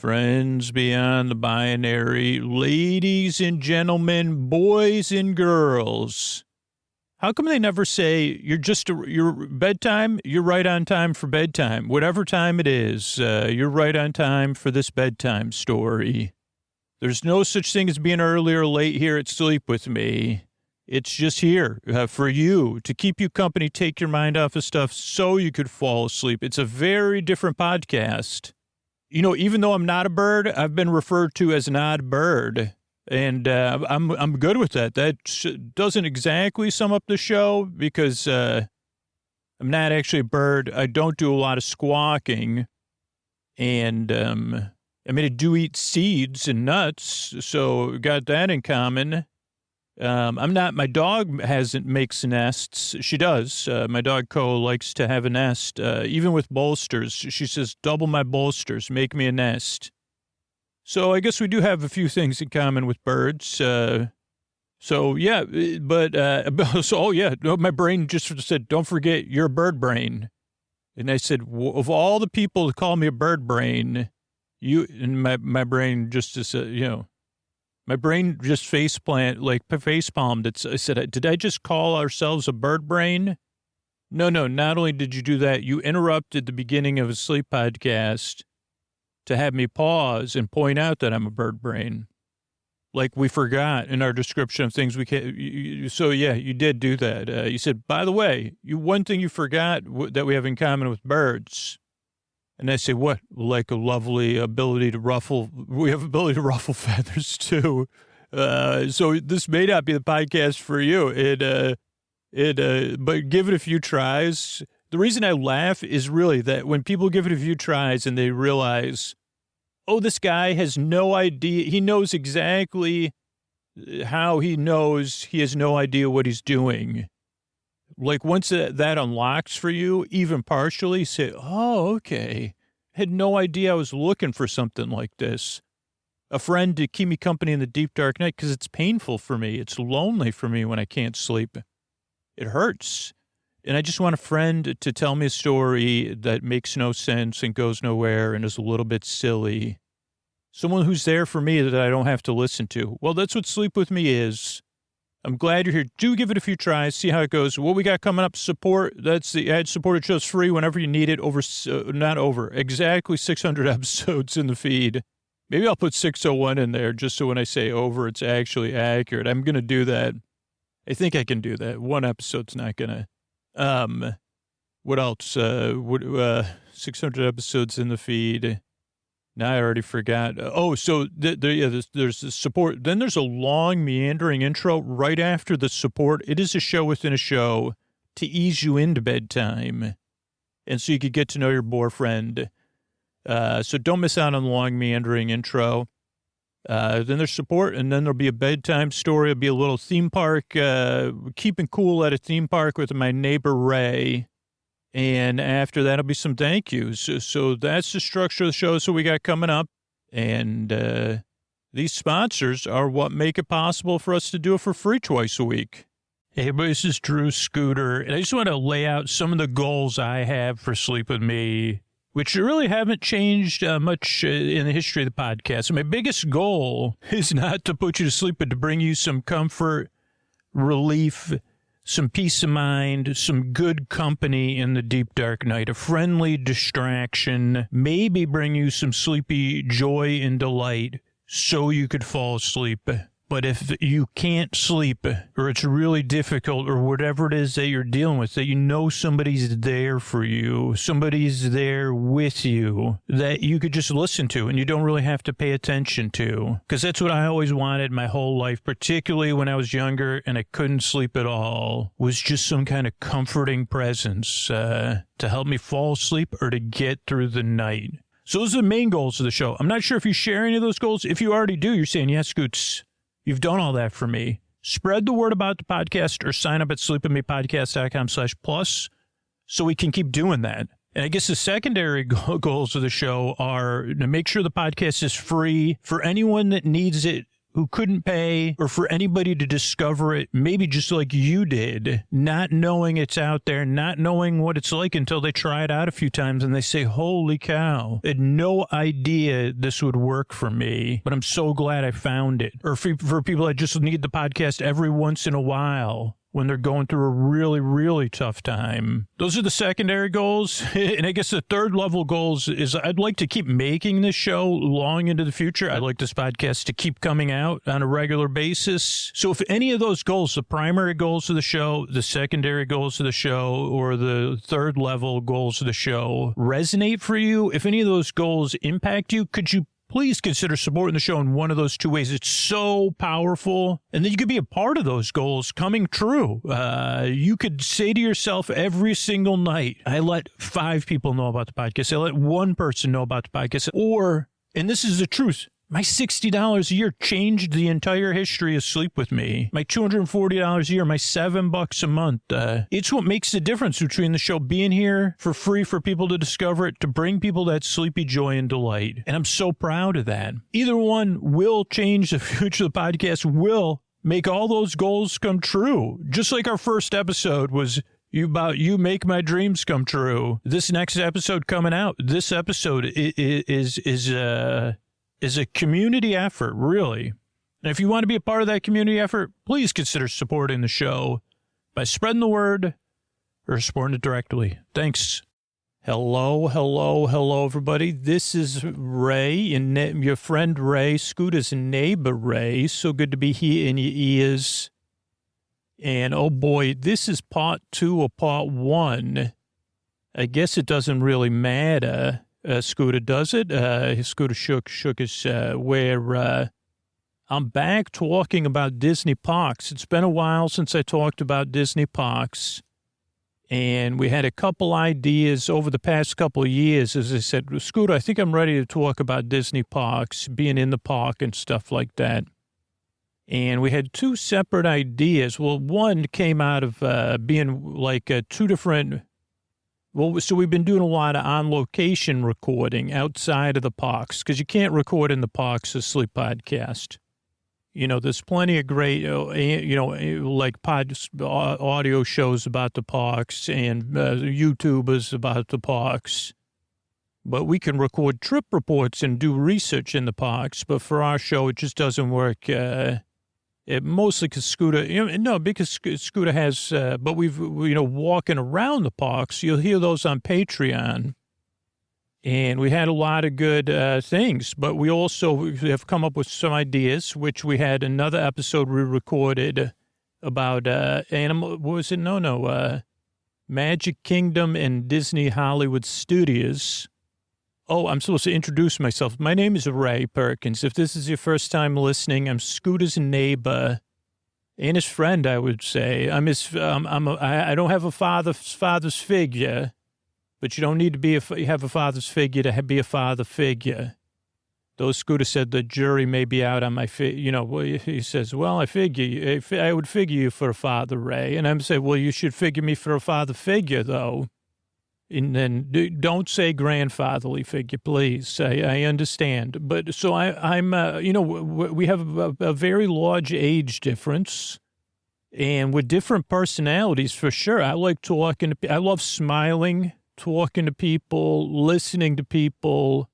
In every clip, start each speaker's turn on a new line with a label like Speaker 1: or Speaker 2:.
Speaker 1: Friends beyond the binary, ladies and gentlemen, boys and girls. How come they never say your bedtime? You're right on time for bedtime. Whatever time it is, you're right on time for this bedtime story. There's no such thing as being early or late here at Sleep With Me. It's just here for you, to keep you company, take your mind off of stuff so you could fall asleep. It's a very different podcast. You know, even though I'm not a bird, I've been referred to as an odd bird, and I'm good with that. That doesn't exactly sum up the show because I'm not actually a bird. I don't do a lot of squawking, and I mean, I do eat seeds and nuts, so got that in common. My dog makes nests. She does. My dog Co likes to have a nest, even with bolsters. She says, double my bolsters, make me a nest. So I guess we do have a few things in common with birds. So yeah, my brain just said, don't forget you're a bird brain. And I said, of all the people to call me a bird brain, my brain just my brain just facepalmed. I said, did I just call ourselves a bird brain? No, not only did you do that, you interrupted the beginning of a sleep podcast to have me pause and point out that I'm a bird brain. Like we forgot in our description of things we can. So yeah, you did do that. You said, by the way, one thing you forgot that we have in common with birds. And I say, what? Like a lovely ability to ruffle. We have ability to ruffle feathers too. So this may not be the podcast for you. But give it a few tries. The reason I laugh is really that when people give it a few tries and they realize, oh, this guy has no idea. He knows exactly how he knows he has no idea what he's doing. Like once that unlocks for you, even partially, say, oh, okay. Had no idea I was looking for something like this. A friend to keep me company in the deep dark night because it's painful for me. It's lonely for me when I can't sleep. It hurts. And I just want a friend to tell me a story that makes no sense and goes nowhere and is a little bit silly. Someone who's there for me that I don't have to listen to. Well, that's what Sleep With Me is. I'm glad you're here. Do give it a few tries. See how it goes. What we got coming up, support. That's the ad-supported show's free whenever you need it. Exactly 600 episodes in the feed. Maybe I'll put 601 in there just so when I say over, it's actually accurate. I'm going to do that. I think I can do that. One episode's not going to. What else? 600 episodes in the feed. Now I already forgot. So there's the support. Then there's a long, meandering intro right after the support. It is a show within a show to ease you into bedtime. And so you could get to know your boyfriend. So don't miss out on the long, meandering intro. Then there's support, and then there'll be a bedtime story. It'll be a little theme park, keeping cool at a theme park with my neighbor Ray. And after that, it'll be some thank yous. So that's the structure of the show. So we got coming up. And these sponsors are what make it possible for us to do it for free twice a week. Hey, everybody, this is Drew Scooter. And I just want to lay out some of the goals I have for Sleep With Me, which really haven't changed much in the history of the podcast. So my biggest goal is not to put you to sleep, but to bring you some comfort, relief, some peace of mind, some good company in the deep, dark night, a friendly distraction, maybe bring you some sleepy joy and delight so you could fall asleep. But if you can't sleep or it's really difficult or whatever it is that you're dealing with, that you know somebody's there for you, somebody's there with you that you could just listen to and you don't really have to pay attention to. Because that's what I always wanted my whole life, particularly when I was younger and I couldn't sleep at all, was just some kind of comforting presence to help me fall asleep or to get through the night. So those are the main goals of the show. I'm not sure if you share any of those goals. If you already do, you're saying, yes, Scoots. You've done all that for me. Spread the word about the podcast or sign up at sleepwithmepodcast.com/plus so we can keep doing that. And I guess the secondary goals of the show are to make sure the podcast is free for anyone that needs it who couldn't pay, or for anybody to discover it, maybe just like you did, not knowing it's out there, not knowing what it's like until they try it out a few times and they say, holy cow, I had no idea this would work for me, but I'm so glad I found it. Or for people that just need the podcast every once in a while, when they're going through a really, really tough time. Those are the secondary goals. And I guess the third level goals is I'd like to keep making this show long into the future. I'd like this podcast to keep coming out on a regular basis. So if any of those goals, the primary goals of the show, the secondary goals of the show, or the third level goals of the show resonate for you, if any of those goals impact you, could you please consider supporting the show in one of those two ways? It's so powerful. And then you could be a part of those goals coming true. You could say to yourself every single night, I let 5 people know about the podcast. I let 1 person know about the podcast. Or, and this is the truth, my $60 a year changed the entire history of Sleep With Me. My $240 a year, my $7 a month. It's what makes the difference between the show being here for free for people to discover it, to bring people that sleepy joy and delight. And I'm so proud of that. Either one will change the future of the podcast, will make all those goals come true. Just like our first episode was you make my dreams come true. This next episode coming out, this episode is a community effort, really. And if you want to be a part of that community effort, please consider supporting the show by spreading the word or supporting it directly. Thanks. Hello, everybody. This is Ray, and your friend Ray, Scooter's neighbor Ray. So good to be here in your ears. And oh boy, this is part 2 of part 1. I guess it doesn't really matter. Scooter, does it? Scooter shook his, I'm back talking about Disney parks. It's been a while since I talked about Disney parks, and we had a couple ideas over the past couple of years. As I said, Scooter, I think I'm ready to talk about Disney parks, being in the park and stuff like that. And we had 2 separate ideas. Well, one came out of being like 2 different. Well, so we've been doing a lot of on-location recording outside of the parks, because you can't record in the parks a sleep podcast. You know, there's plenty of great, like audio shows about the parks and YouTubers about the parks. But we can record trip reports and do research in the parks. But for our show, it just doesn't work. Mostly because Scooter, because Scooter has, but we've, walking around the parks, you'll hear those on Patreon. And we had a lot of good things, but we also have come up with some ideas, which we had another episode we recorded about animal, what was it? Magic Kingdom and Disney Hollywood Studios. Oh, I'm supposed to introduce myself. My name is Ray Perkins. If this is your first time listening, I'm Scooter's neighbor and his friend, I would say. I don't have a father's figure, but you don't need to have a father's figure to be a father figure. Though Scooter said the jury may be out on my he says, well, I would figure you for a father, Ray. And I'm saying, well, you should figure me for a father figure, though. And then don't say grandfatherly figure, please. I understand. But so I'm we have a very large age difference, and with different personalities for sure. I like talking to I love smiling, talking to people, listening to people,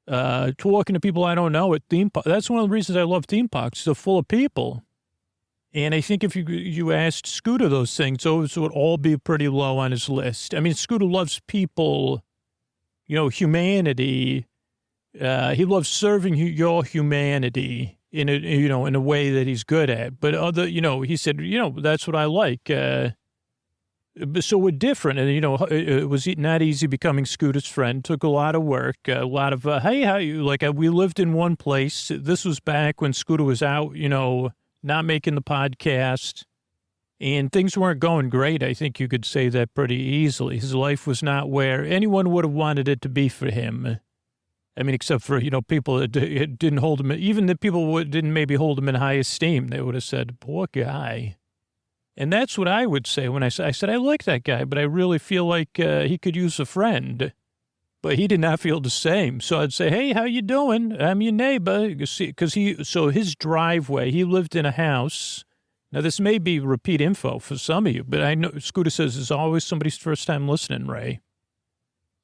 Speaker 1: talking to people I don't know at theme parks. That's one of the reasons I love theme parks. They're full of people. And I think if you asked Scooter those things, those would all be pretty low on his list. I mean, Scooter loves people, humanity. He loves serving your humanity in a way that he's good at. But he said, that's what I like. So we're different. And, it was not easy becoming Scooter's friend. Took a lot of work, a lot of, hey, how you, we lived in one place. This was back when Scooter was out, not making the podcast, and things weren't going great. I think you could say that pretty easily. His life was not where anyone would have wanted it to be for him. I mean, except for, people that didn't hold him, even the people who didn't maybe hold him in high esteem. They would have said, poor guy. And that's what I would say when I said, I like that guy, but I really feel like he could use a friend. But he did not feel the same. So I'd say, hey, how you doing? I'm your neighbor. Because his driveway, he lived in a house. Now, this may be repeat info for some of you, but I know Scooter says it's always somebody's first time listening, Ray.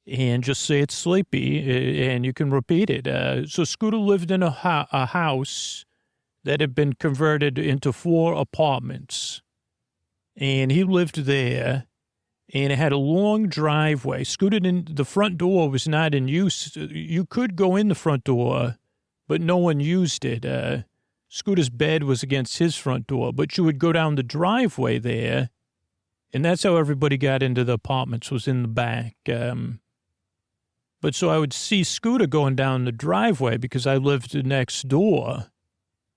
Speaker 1: And just say it's sleepy, and you can repeat it. So Scooter lived in a house that had been converted into 4 apartments. And he lived there, and it had a long driveway. Scooter, the front door was not in use. You could go in the front door, but no one used it. Scooter's bed was against his front door, but you would go down the driveway there, and that's how everybody got into the apartments, was in the back. But so I would see Scooter going down the driveway because I lived next door,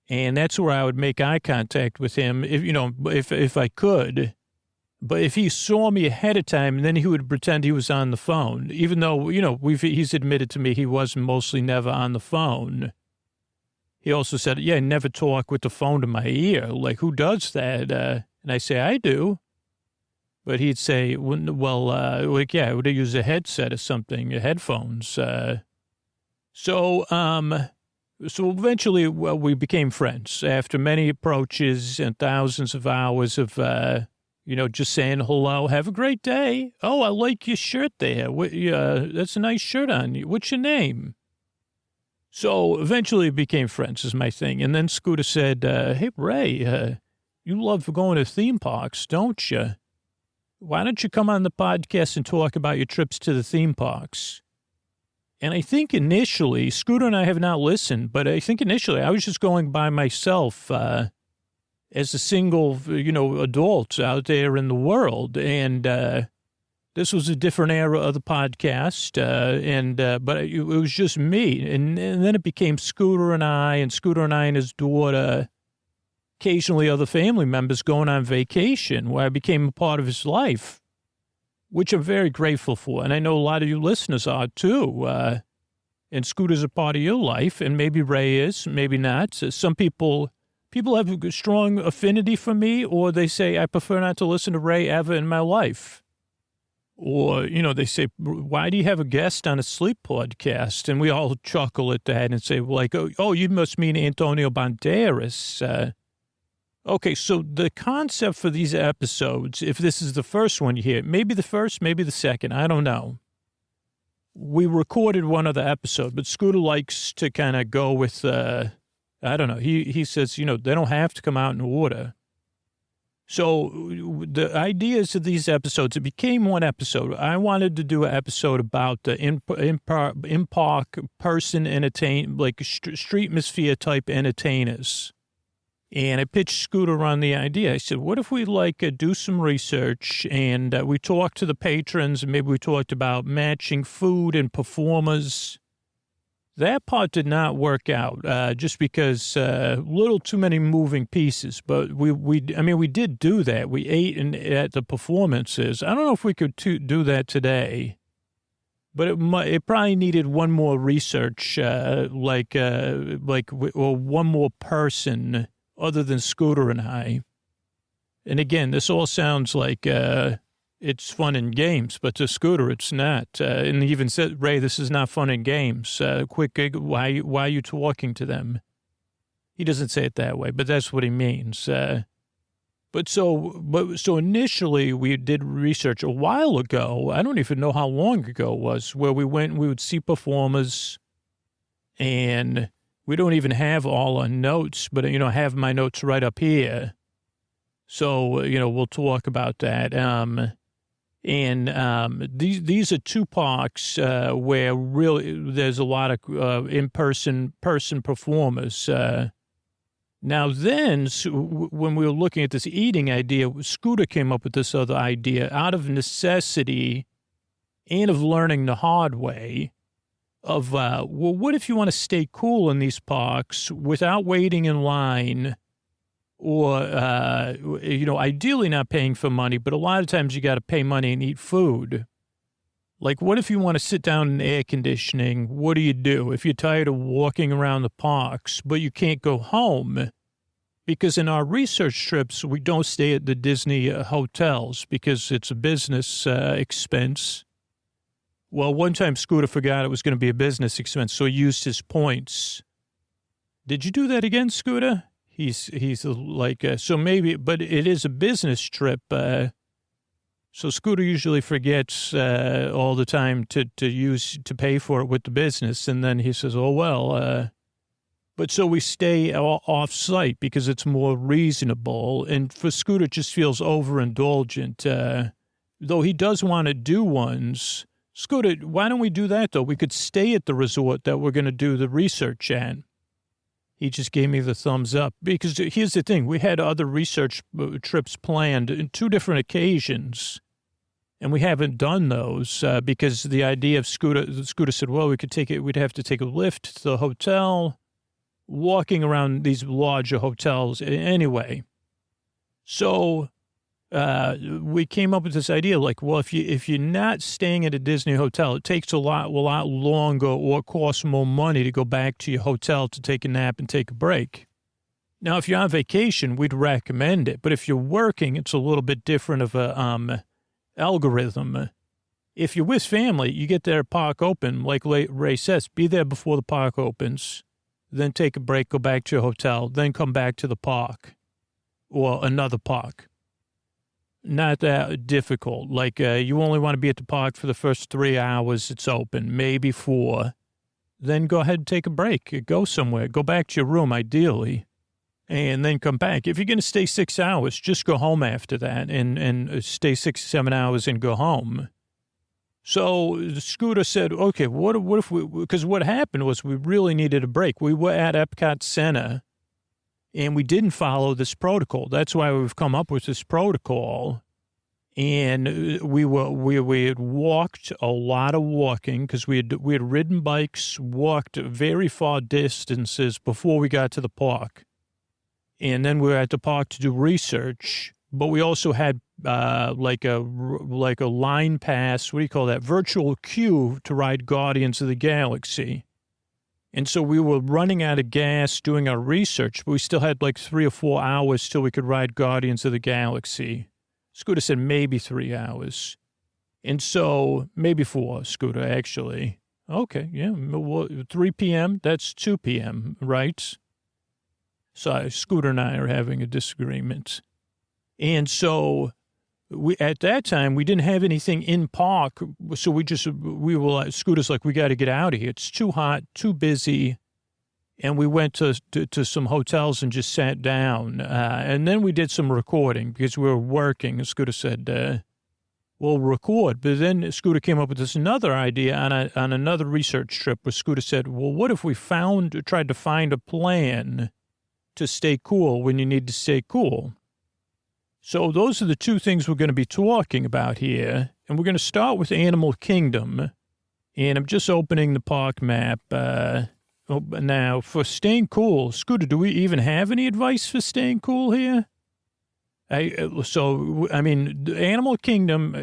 Speaker 1: and that's where I would make eye contact with him, if I could. But if he saw me ahead of time, then he would pretend he was on the phone, even though, he's admitted to me he was mostly never on the phone. He also said, yeah, never talk with the phone to my ear. Like, who does that? And I say, I do. But he'd say, well, I would use a headset or something, headphones. So eventually, we became friends after many approaches and thousands of hours of, just saying hello, have a great day. Oh, I like your shirt there. That's a nice shirt on you. What's your name? So eventually we became friends is my thing. And then Scooter said, hey, Ray, you love going to theme parks, don't you? Why don't you come on the podcast and talk about your trips to the theme parks? And I think initially, Scooter and I have not listened, but I think initially I was just going by myself as a single, adult out there in the world. And this was a different era of the podcast, but it was just me. And then it became Scooter and I and his daughter, occasionally other family members going on vacation, where I became a part of his life, which I'm very grateful for. And I know a lot of you listeners are too. And Scooter's a part of your life, and maybe Ray is, maybe not. So some people have a strong affinity for me, or they say, I prefer not to listen to Ray ever in my life. Or, they say, why do you have a guest on a sleep podcast? And we all chuckle at that and say, oh, you must mean Antonio Banderas. Okay, so the concept for these episodes, if this is the first one you hear, maybe the first, maybe the second, I don't know. We recorded one other episode, but Scooter likes to kind of go with, I don't know. He says, they don't have to come out in order. So the ideas of these episodes, it became one episode. I wanted to do an episode about the in-park person like streetmosphere type entertainers. And I pitched Scooter on the idea. I said, what if we do some research and we talked to the patrons and maybe we talked about matching food and performers. That part did not work out just because a little too many moving pieces. But we did do that. We ate at the performances. I don't know if we could do that today. But it probably needed one more research, or one more person other than Scooter and I. And again, this all sounds like it's fun and games, but to Scooter, it's not. And he even said, Ray, this is not fun and games. Why are you talking to them? He doesn't say it that way, but that's what he means. So initially we did research a while ago. I don't even know how long ago it was, where we went and we would see performers, and we don't even have all our notes, but, I have my notes right up here. So, we'll talk about that. These are 2 parks where really there's a lot of in-person performers. Now then, when we were looking at this eating idea, Scooter came up with this other idea out of necessity and of learning the hard way of, what if you want to stay cool in these parks without waiting in line or, ideally not paying for money, but a lot of times you got to pay money and eat food. Like, what if you want to sit down in air conditioning? What do you do if you're tired of walking around the parks, but you can't go home? Because in our research trips, we don't stay at the Disney hotels because it's a business expense. Well, one time Scooter forgot it was going to be a business expense, so he used his points. Did you do that again, Scooter? He's like, so maybe, but it is a business trip. So Scooter usually forgets all the time to pay for it with the business. And then he says, oh, well, but so we stay off site because it's more reasonable. And for Scooter, it just feels overindulgent. Though he does want to do ones. Scooter, why don't we do that, though? We could stay at the resort that we're going to do the research at. He just gave me the thumbs up. Because here's the thing. We had other research trips planned in 2 different occasions. And we haven't done those because the idea of Scooter said, well, we'd have to take a lift to the hotel, walking around these larger hotels anyway. So we came up with this idea like, well, if you're not staying at a Disney hotel, it takes a lot longer or costs more money to go back to your hotel to take a nap and take a break. Now, if you're on vacation, we'd recommend it. But if you're working, it's a little bit different of a algorithm. If you're with family, you get there, park open, like Ray says, be there before the park opens, then take a break, go back to your hotel, then come back to the park or another park. Not that difficult. Like you only want to be at the park for the first 3 hours it's open, maybe 4. Then go ahead and take a break. Go somewhere. Go back to your room, ideally. And then come back. If you're going to stay 6 hours, just go home after that and stay 6, 7 hours and go home. So Scooter said, okay, what if because what happened was we really needed a break. We were at Epcot Center and we didn't follow this protocol. That's why we've come up with this protocol. And we had walked a lot of walking because we had ridden bikes, walked very far distances before we got to the park. And then we were at the park to do research, but we also had like a line pass, what do you call that, virtual queue to ride Guardians of the Galaxy. And so we were running out of gas doing our research, but we still had like 3 or 4 hours till we could ride Guardians of the Galaxy. Scooter said maybe 3 hours. And so maybe 4, Scooter, actually. Okay, yeah, 3 p.m., that's 2 p.m., right? So Scooter and I are having a disagreement. And so at that time, we didn't have anything in park. So we were like, Scooter's like, we got to get out of here. It's too hot, too busy. And we went to some hotels and just sat down. And then we did some recording because we were working. And Scooter said, we'll record. But then Scooter came up with this another idea on another research trip where Scooter said, well, what if we tried to find a plan to stay cool when you need to stay cool? So those are the 2 things we're going to be talking about here. And we're going to start with Animal Kingdom. And I'm just opening the park map. Now, for staying cool, Scooter, do we even have any advice for staying cool here? Animal Kingdom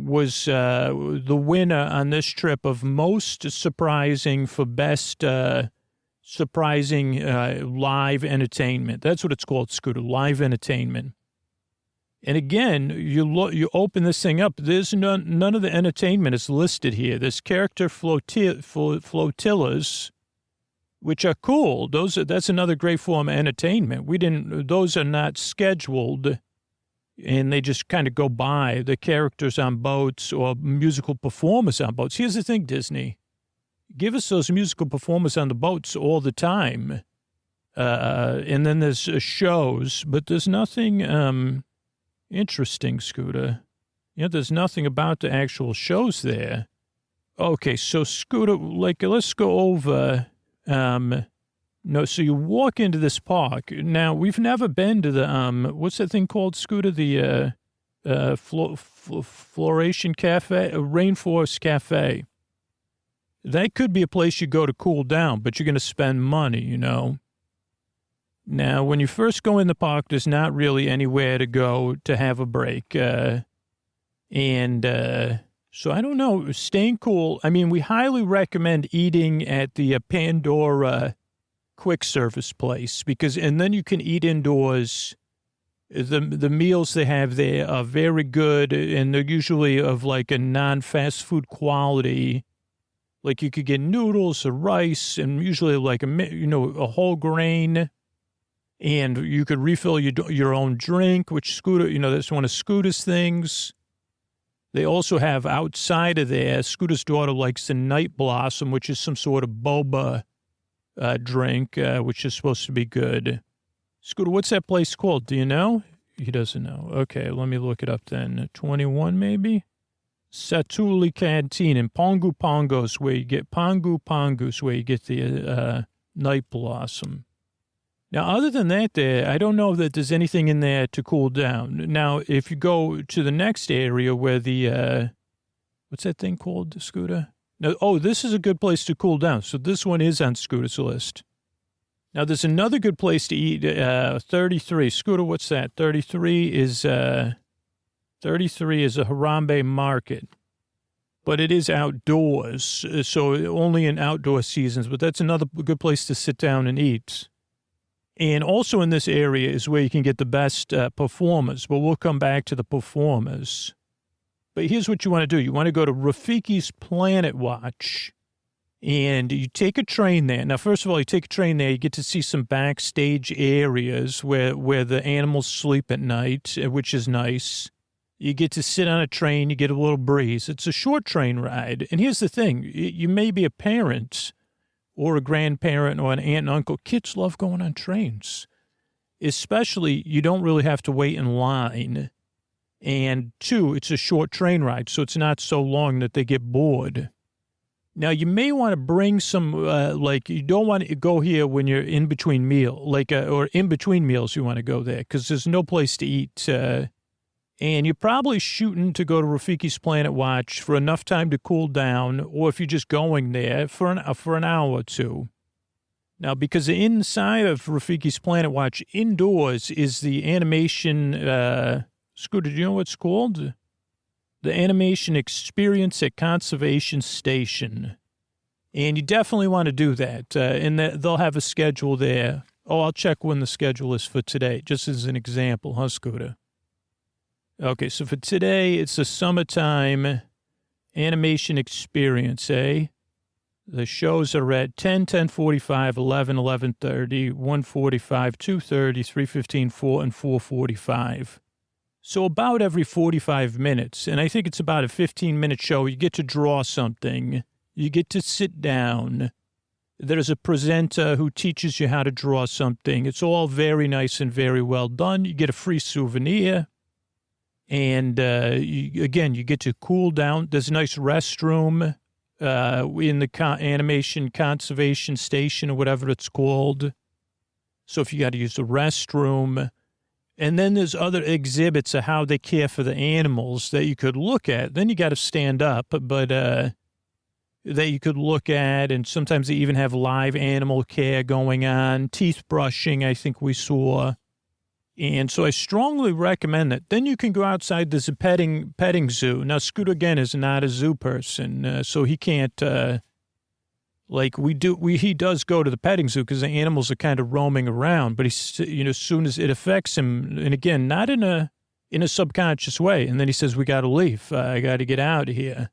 Speaker 1: was the winner on this trip of most surprising for best surprising live entertainment. That's what it's called, Scooter, live entertainment. And again, you open this thing up, there's none of the entertainment is listed here. There's character flotillas, which are cool. That's another great form of entertainment. Those are not scheduled, and they just kind of go by, the characters on boats or musical performers on boats. Here's the thing, Disney. Give us those musical performers on the boats all the time. And then there's shows, but there's nothing interesting, Scooter. There's nothing about the actual shows there. Okay, so Scooter, let's go over. So you walk into this park. Now, we've never been to the, what's that thing called, Scooter? The Floration Cafe, Rainforest Cafe. That could be a place you go to cool down, but you're going to spend money, Now, when you first go in the park, there's not really anywhere to go to have a break. So I don't know, staying cool. I mean, we highly recommend eating at the Pandora quick service place and then you can eat indoors The meals they have there are very good, and they're usually of like a non-fast food quality. Like you could get noodles or rice, and usually like a whole grain, and you could refill your own drink, which Scooter, that's one of Scooter's things. They also have outside of there, Scooter's daughter likes the Night Blossom, which is some sort of boba drink, which is supposed to be good. Scooter, what's that place called? Do you know? He doesn't know. Okay, let me look it up then. 21 maybe? Satuli Canteen in Pongu Pongos, where you get the Night Blossom. Now, other than that, I don't know that there's anything in there to cool down. Now, if you go to the next area where what's that thing called, Scooter? No, this is a good place to cool down. So this one is on Scooter's list. Now, there's another good place to eat, 33. Scooter, what's that? 33 is a Harambe market. But it is outdoors, so only in outdoor seasons. But that's another good place to sit down and eat. And also in this area is where you can get the best performers. But we'll come back to the performers. But here's what you want to do. You want to go to Rafiki's Planet Watch. And you take a train there. Now, first of all, you take a train there. You get to see some backstage areas where the animals sleep at night, which is nice. You get to sit on a train. You get a little breeze. It's a short train ride. And here's the thing. You may be a parent or a grandparent or an aunt and uncle. Kids love going on trains. Especially, you don't really have to wait in line. And two, it's a short train ride, so it's not so long that they get bored. Now, you may want to bring some, you don't want to go here when you're in between or in between meals you want to go there because there's no place to eat. And you're probably shooting to go to Rafiki's Planet Watch for enough time to cool down, or if you're just going there for an hour or two. Now, because inside of Rafiki's Planet Watch, indoors, is the animation, Scooter, do you know what it's called? The Animation Experience at Conservation Station. And you definitely want to do that. And they'll have a schedule there. Oh, I'll check when the schedule is for today, just as an example, huh, Scooter? Okay, so for today, it's a summertime animation experience, eh? The shows are at 10, 10:45, 11, 11:30, 1:45, 2:30, 3:15, 4, and 4:45. So about every 45 minutes, and I think it's about a 15-minute show, you get to draw something. You get to sit down. There's a presenter who teaches you how to draw something. It's all very nice and very well done. You get a free souvenir. And, you get to cool down. There's a nice restroom in the Animation Conservation Station or whatever it's called. So if you got to use the restroom. And then there's other exhibits of how they care for the animals that you could look at. Then you got to stand up, but that you could look at. And sometimes they even have live animal care going on. Teeth brushing, I think we saw. And so I strongly recommend that. Then you can go outside. There's a petting zoo. Now, Scooter, again, is not a zoo person, so he can't, he does go to the petting zoo because the animals are kind of roaming around. But as soon as it affects him, and again, not in a subconscious way. And then he says, we got to leave. I got to get out of here.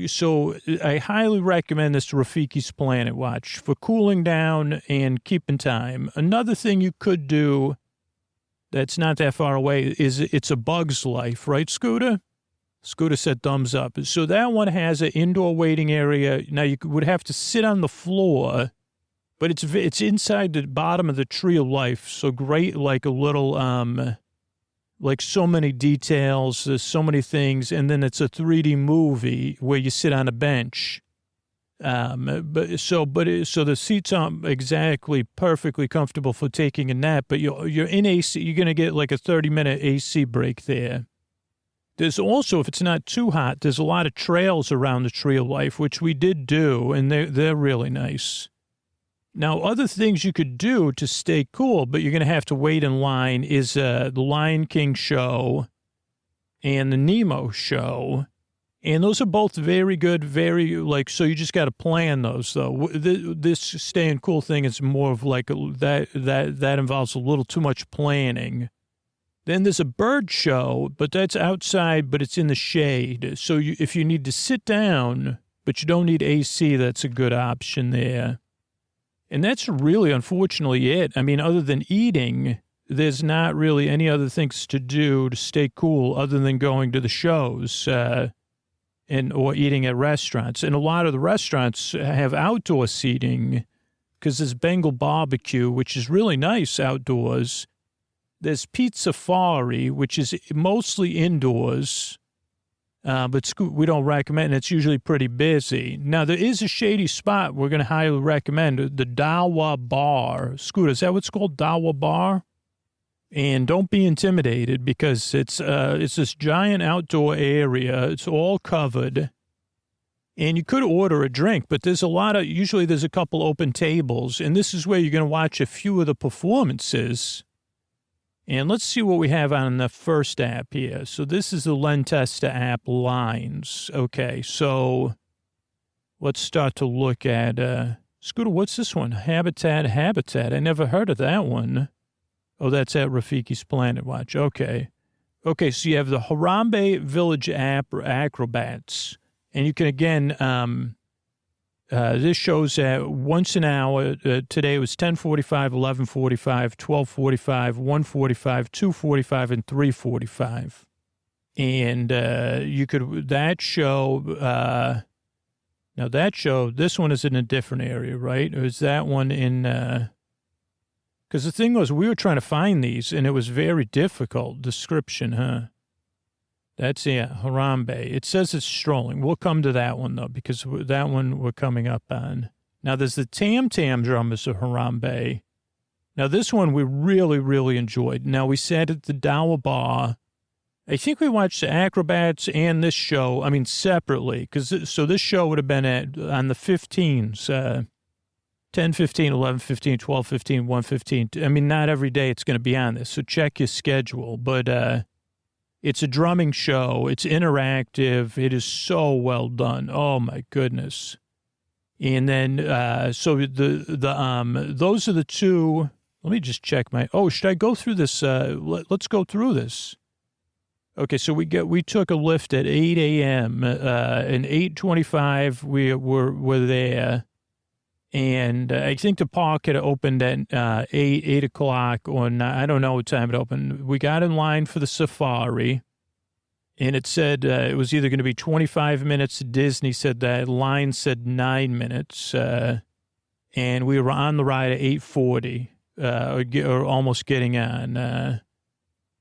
Speaker 1: So I highly recommend this Rafiki's Planet Watch for cooling down and keeping time. Another thing you could do that's not that far away is it's a Bug's Life, right, Scooter? Scooter said thumbs up. So that one has an indoor waiting area. Now you would have to sit on the floor, but it's inside the bottom of the Tree of Life. So great, like a little, like so many details, there's so many things, and then it's a 3D movie where you sit on a bench. So the seats aren't exactly perfectly comfortable for taking a nap, but you're in AC. You're going to get like a 30-minute AC break there. There's also, if it's not too hot, there's a lot of trails around the Tree of Life, which we did do, and they're really nice. Now, other things you could do to stay cool, but you're going to have to wait in line, is the Lion King show and the Nemo show. And those are both very good, so you just got to plan those, though. This Stay and Cool thing is more of like that involves a little too much planning. Then there's a bird show, but that's outside, but it's in the shade. So if you need to sit down, but you don't need AC, that's a good option there. And that's really, unfortunately, it. I mean, other than eating, there's not really any other things to do to stay cool other than going to the shows. Or eating at restaurants. And a lot of the restaurants have outdoor seating because there's Bengal barbecue, which is really nice outdoors. There's Pizzafari, which is mostly indoors, but we don't recommend it. It's usually pretty busy. Now, there is a shady spot we're going to highly recommend, the Dawa Bar. Scooter, is that what's called, Dawa Bar? And don't be intimidated because it's this giant outdoor area. It's all covered. And you could order a drink, but usually there's a couple open tables. And this is where you're going to watch a few of the performances. And let's see what we have on the first app here. So this is the Lentesta app, Lines. Okay, so let's start to look at, Scooter, what's this one? Habitat. I never heard of that one. Oh, that's at Rafiki's Planet Watch. Okay, so you have the Harambe Village Acrobats. And you can, again, this shows at once an hour. Today it was 10:45, 11:45, 12:45, 1:45, 2:45, and 3:45. And this one is in a different area, right? Or is that one in... Because the thing was, we were trying to find these, and it was very difficult. Description, huh? That's, Harambe. It says it's strolling. We'll come to that one, though, because that one we're coming up on. Now, there's the Tam Tam Drummers of Harambe. Now, this one we really, really enjoyed. Now, we sat at the Dawa Bar. I think we watched the Acrobats and this show, separately. So this show would have been on the 15s, 10:15, 11:15, 12:15, 1:15. Not every day it's going to be on this, so check your schedule. But it's a drumming show. It's interactive. It is so well done. Oh, my goodness. And then, so those are the two. Let me just check should I go through this? Let's go through this. Okay, so we took a lift at 8 a.m. And 8:25 we're there. And I think the park had opened at 8 o'clock or 9. I don't know what time it opened. We got in line for the safari, and it said it was either going to be 25 minutes. Disney said that. Line said 9 minutes. And we were on the ride at 8:40, or almost getting on.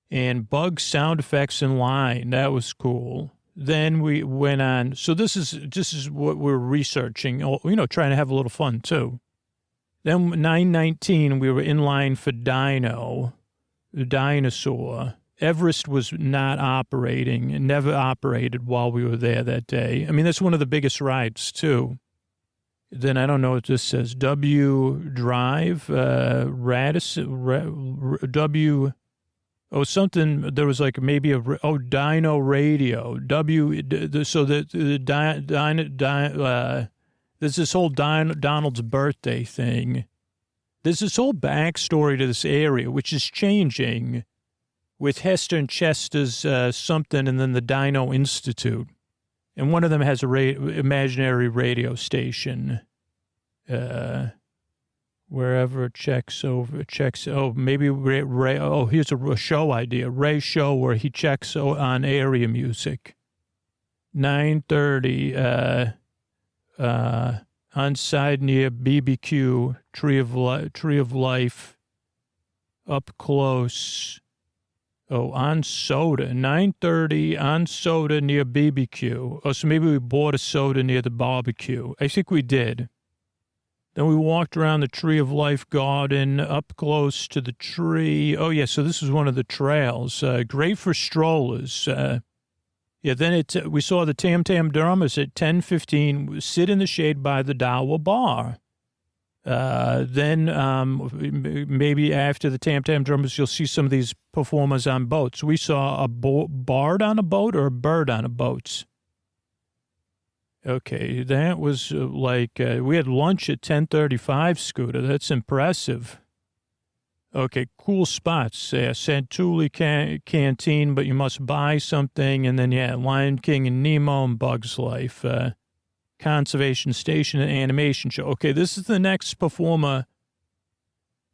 Speaker 1: And bug sound effects in line. That was cool. Then we went on. So this is what we're researching, trying to have a little fun too. Then 9:19, we were in line for the dinosaur. Everest was not operating and never operated while we were there that day. That's one of the biggest rides too. Then I don't know what this says. W Drive, Radisson, W. Oh, something, there was like maybe Dino Radio. There's this whole Donald's birthday thing. There's this whole backstory to this area, which is changing with Hester and Chester's something and then the Dino Institute. And one of them has imaginary radio station. Wherever checks. Maybe Ray. Oh, here's a show idea. Ray show where he checks on area music. 9:30. On side near BBQ, Tree of Life. Up close. Oh, on soda. 9:30 on soda near BBQ. Oh, so maybe we bought a soda near the barbecue. I think we did. Then we walked around the Tree of Life garden, up close to the tree. Oh, yeah, so this is one of the trails. Great for strollers. Then we saw the Tam Tam Drummers at 10:15 sit in the shade by the Dawa Bar. Then maybe after the Tam Tam Drummers, you'll see some of these performers on boats. We saw a bard on a boat or a bird on a boat. Okay, that was we had lunch at 10:35, Scooter. That's impressive. Okay, cool spots. Yeah, Santuli Canteen, but you must buy something. And then, yeah, Lion King and Nemo and Bugs Life. Conservation Station and Animation Show. Okay, this is the next performer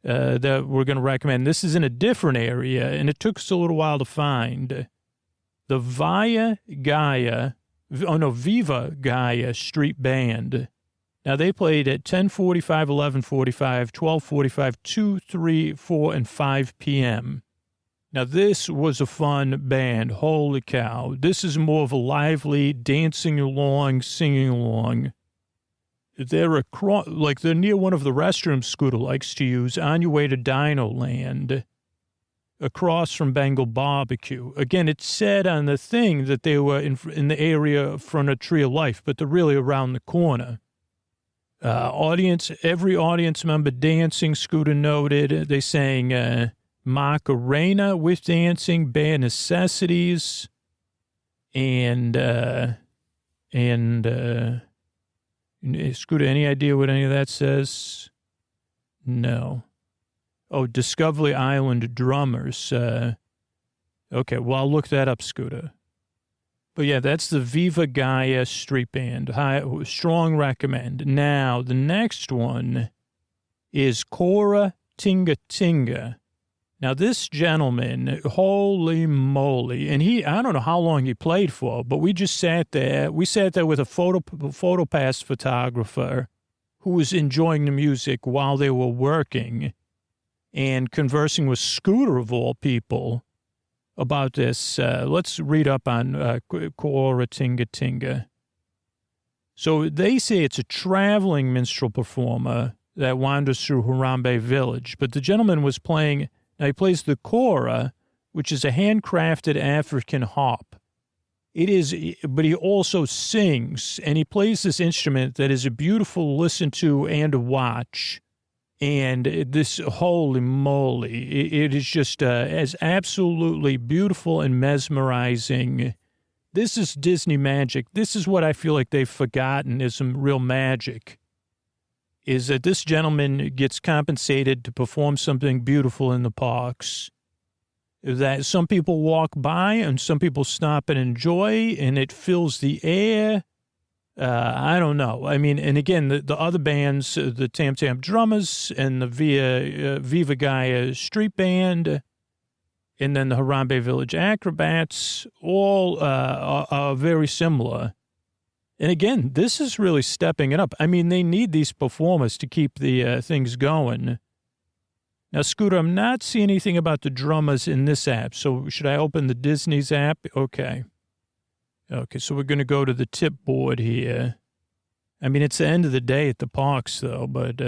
Speaker 1: that we're going to recommend. This is in a different area, and it took us a little while to find. The Viva Gaia Street Band. Now, they played at 10:45, 11:45, 12:45, 2, 3, 4, and 5 p.m. Now, this was a fun band. Holy cow. This is more of a lively, dancing along, singing along. They're they're near one of the restrooms Scooter likes to use on your way to Dino Land, across from Bengal Barbecue. Again, it said on the thing that they were in the area front of Tree of Life, but they're really around the corner. Every audience member dancing, Scooter noted. They sang Macarena with dancing, bare necessities, and Scooter, any idea what any of that says? No. Oh, Discovery Island Drummers. Okay, well, I'll look that up, Scooter. But yeah, that's the Viva Gaia Street Band. Strong recommend. Now, the next one is Cora Tinga Tinga. Now, this gentleman, holy moly, and I don't know how long he played for, but we just sat there. We sat there with a PhotoPass photographer who was enjoying the music while they were working and conversing with Scooter, of all people, about this. Let's read up on Cora Tinga Tinga. So they say it's a traveling minstrel performer that wanders through Harambe Village, but the gentleman was playing... Now, he plays the kora, which is a handcrafted African harp. But he also sings, and he plays this instrument that is a beautiful to listen to and to watch. And this, holy moly, it is just as absolutely beautiful and mesmerizing. This is Disney magic. This is what I feel like they've forgotten is some real magic. Is that this gentleman gets compensated to perform something beautiful in the parks. That some people walk by and some people stop and enjoy, and it fills the air. I don't know. I mean, and again, the other bands, the Tam Tam Drummers and the Viva Gaia Street Band, and then the Harambe Village Acrobats, all are very similar. And again, this is really stepping it up. I mean, they need these performers to keep the things going. Now, Scooter, I'm not seeing anything about the drummers in this app. So should I open the Disney's app? Okay. Okay, so we're going to go to the tip board here. I mean, it's the end of the day at the parks, though. But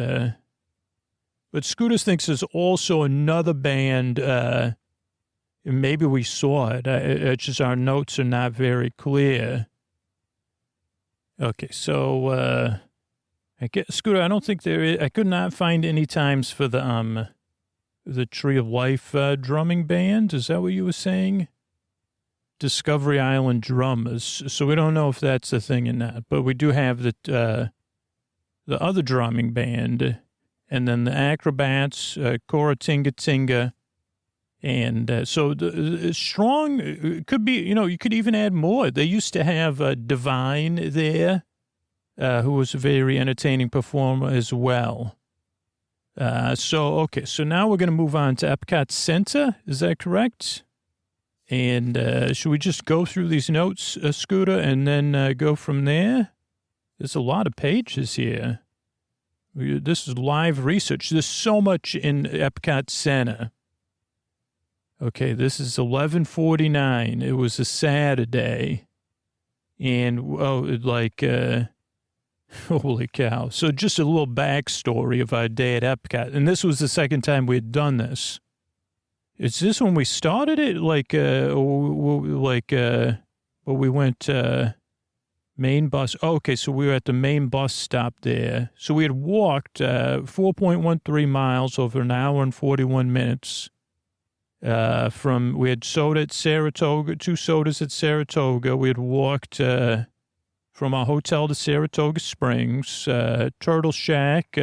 Speaker 1: Scooter thinks there's also another band. Maybe we saw it. It's just our notes are not very clear. Okay, so Scooter, I don't think there is. I could not find any times for the Tree of Life drumming band. Is that what you were saying? Discovery Island Drummers. So we don't know if that's a thing or not, but we do have the other drumming band, and then the Acrobats, Cora Tinga Tinga. And so the strong could be, you could even add more. They used to have Divine there, who was a very entertaining performer as well. So now we're going to move on to Epcot Center. Is that correct? And should we just go through these notes, Scooter, and then go from there? There's a lot of pages here. This is live research. There's so much in Epcot Center. Okay, this is 11:49. It was a Saturday. And, holy cow. So just a little backstory of our day at Epcot. And this was the second time we had done this. Is this when we started it? We went main bus. Oh, okay, so we were at the main bus stop there. So we had walked 4.13 miles over an hour and 41 minutes. We had soda at Saratoga, 2 sodas at Saratoga. We had walked from our hotel to Saratoga Springs, Turtle Shack,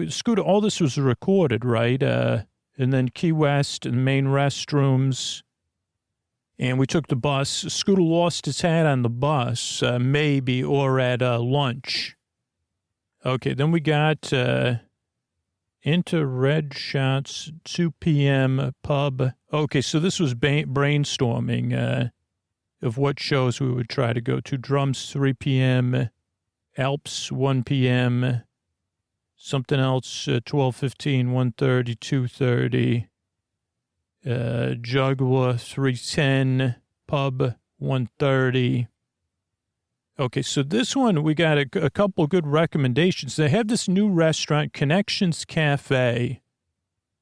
Speaker 1: Scooter, all this was recorded, right? And then Key West and main restrooms. And we took the bus. Scooter lost his hat on the bus, maybe, or at lunch. Okay, then we got into Red Shots, 2 p.m. pub. Okay, so this was brainstorming of what shows we would try to go to. Drums, 3 p.m. Alps, 1 p.m. Something else, 12:15, 1:30, 2:30. Juggler, 3:10. Pub, 1:30. Okay, so this one, we got a couple good recommendations. They have this new restaurant, Connections Cafe,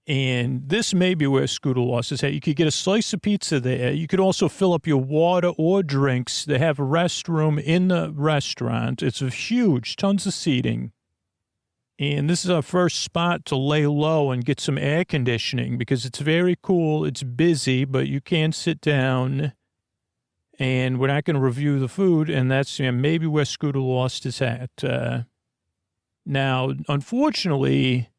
Speaker 1: and this may be where Scooter lost his hat. You could get a slice of pizza there. You could also fill up your water or drinks. They have a restroom in the restaurant. It's huge, tons of seating. And this is our first spot to lay low and get some air conditioning because it's very cool. It's busy, but you can sit down. And we're not going to review the food, and that's maybe where Scooter lost his hat. Now, unfortunately,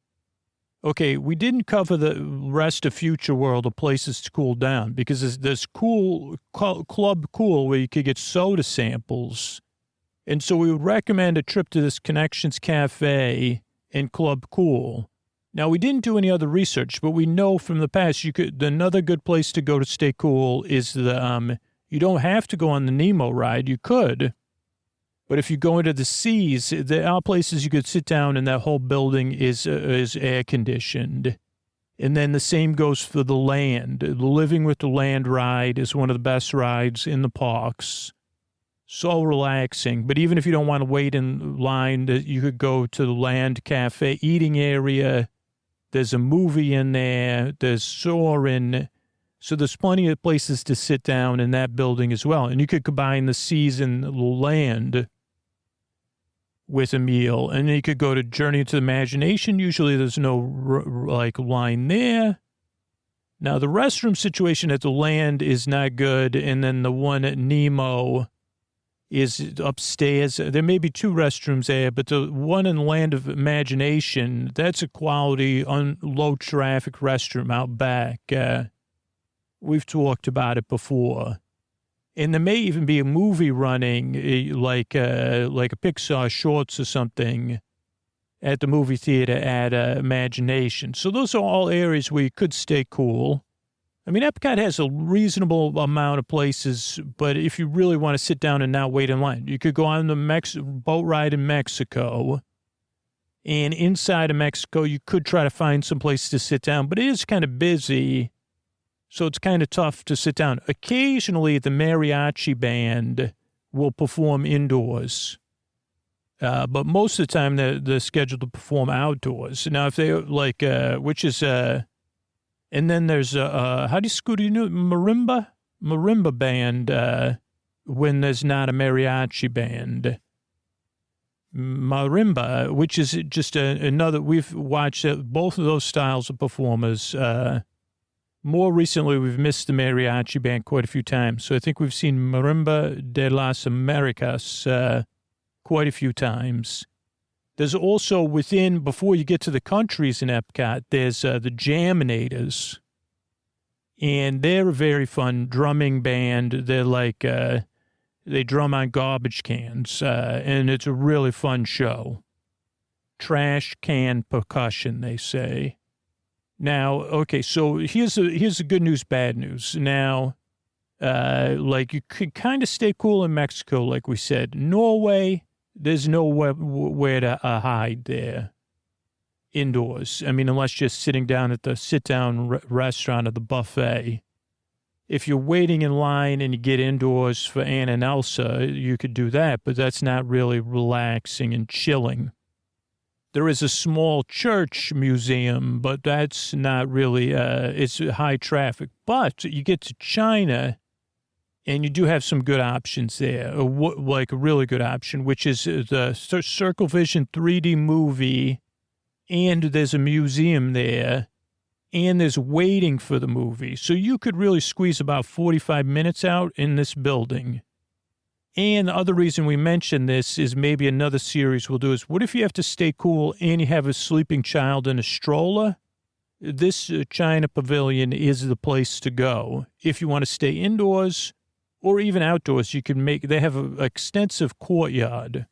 Speaker 1: okay, we didn't cover the rest of Future World of places to cool down because there's Club Cool where you could get soda samples. And so we would recommend a trip to this Connections Cafe and Club Cool. Now, we didn't do any other research, but we know from the past another good place to go to stay cool is you don't have to go on the Nemo ride. You could. But if you go into the seas, there are places you could sit down and that whole building is air conditioned. And then the same goes for the land. The Living with the Land ride is one of the best rides in the parks. So relaxing. But even if you don't want to wait in line, you could go to the Land Cafe eating area. There's a movie in there. There's Soarin'. So there's plenty of places to sit down in that building as well. And you could combine the seas and the land with a meal. And then you could go to Journey into the Imagination. Usually there's no line there. Now the restroom situation at the land is not good. And then the one at Nemo is upstairs. There may be 2 restrooms there, but the one in Land of Imagination, that's a quality, low traffic restroom out back. We've talked about it before. And there may even be a movie running, like a Pixar shorts or something at the movie theater at Imagination. So those are all areas where you could stay cool. I mean, Epcot has a reasonable amount of places, but if you really want to sit down and not wait in line, you could go on the boat ride in Mexico. And inside of Mexico, you could try to find some place to sit down, but it is kind of busy. So it's kind of tough to sit down. Occasionally, the mariachi band will perform indoors. But most of the time, they're scheduled to perform outdoors. Now, if they which is, and then there's, how do you know, marimba band, when there's not a mariachi band. Marimba, which is just another, we've watched both of those styles of performers. More recently, we've missed the mariachi band quite a few times. So I think we've seen Marimba de las Americas quite a few times. There's also before you get to the countries in Epcot, there's the Jaminators. And they're a very fun drumming band. They're they drum on garbage cans, and it's a really fun show. Trash can percussion, they say. Now, okay, so here's the good news, bad news. Now, you could kind of stay cool in Mexico, like we said. Norway, there's nowhere to hide there indoors. I mean, unless you're sitting down at the sit-down restaurant or the buffet. If you're waiting in line and you get indoors for Anna and Elsa, you could do that, but that's not really relaxing and chilling. There is a small church museum, but that's not really, it's high traffic. But you get to China, and you do have some good options there, like a really good option, which is the Circle Vision 3D movie, and there's a museum there, and there's waiting for the movie. So you could really squeeze about 45 minutes out in this building. And the other reason we mention this is maybe another series we'll do is, what if you have to stay cool and you have a sleeping child in a stroller? This China Pavilion is the place to go. If you want to stay indoors or even outdoors, they have an extensive courtyard